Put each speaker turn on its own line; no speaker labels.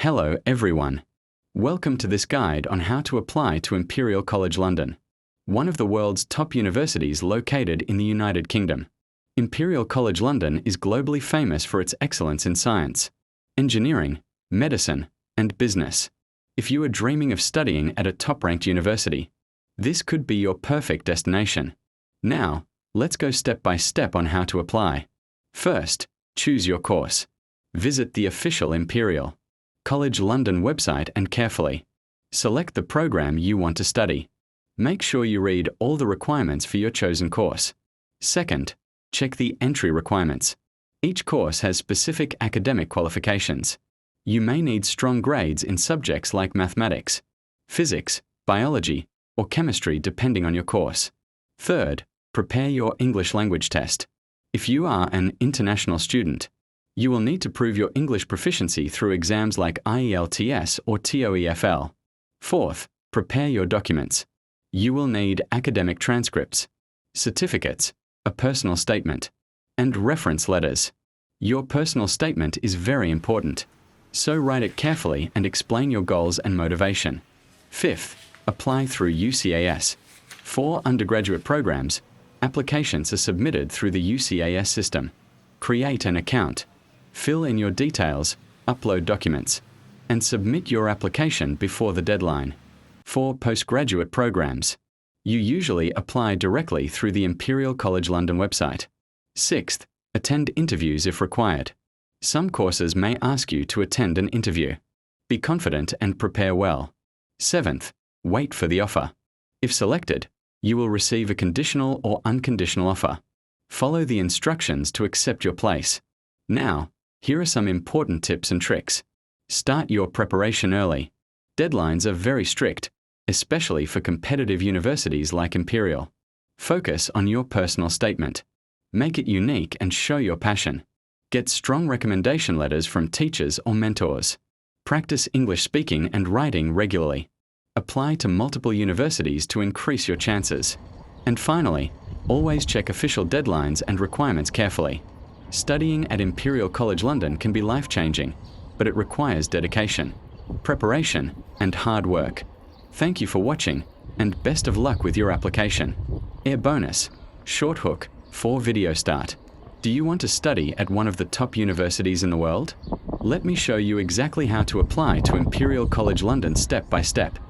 Hello everyone. Welcome to this guide on how to apply to Imperial College London, one of the world's top universities located in the United Kingdom. Imperial College London is globally famous for its excellence in science, engineering, medicine, and business. If you are dreaming of studying at a top-ranked university, this could be your perfect destination. Now, let's go step by step on how to apply. First, choose your course. Visit the official Imperial College London website and carefully select the program you want to study. Make sure you read all the requirements for your chosen course. Second, check the entry requirements. Each course has specific academic qualifications. You may need strong grades in subjects like mathematics, physics, biology, or chemistry depending on your course. Third, prepare your English language test. If you are an international student, you will need to prove your English proficiency through exams like IELTS or TOEFL. Fourth, prepare your documents. You will need academic transcripts, certificates, a personal statement, and reference letters. Your personal statement is very important, so write it carefully and explain your goals and motivation. Fifth, apply through UCAS. For undergraduate programs, applications are submitted through the UCAS system. Create an account. Fill in your details, upload documents, and submit your application before the deadline. For postgraduate programs, you usually apply directly through the Imperial College London website. Sixth, attend interviews if required. Some courses may ask you to attend an interview. Be confident and prepare well. Seventh, wait for the offer. If selected, you will receive a conditional or unconditional offer. Follow the instructions to accept your place. Now, here are some important tips and tricks. Start your preparation early. Deadlines are very strict, especially for competitive universities like Imperial. Focus on your personal statement. Make it unique and show your passion. Get strong recommendation letters from teachers or mentors. Practice English speaking and writing regularly. Apply to multiple universities to increase your chances. And finally, always check official deadlines and requirements carefully. Studying at Imperial College London can be life-changing, but it requires dedication, preparation, and hard work. Thank you for watching, and best of luck with your application. Air bonus, short hook, for video start. Do you want to study at one of the top universities in the world? Let me show you exactly how to apply to Imperial College London step by step.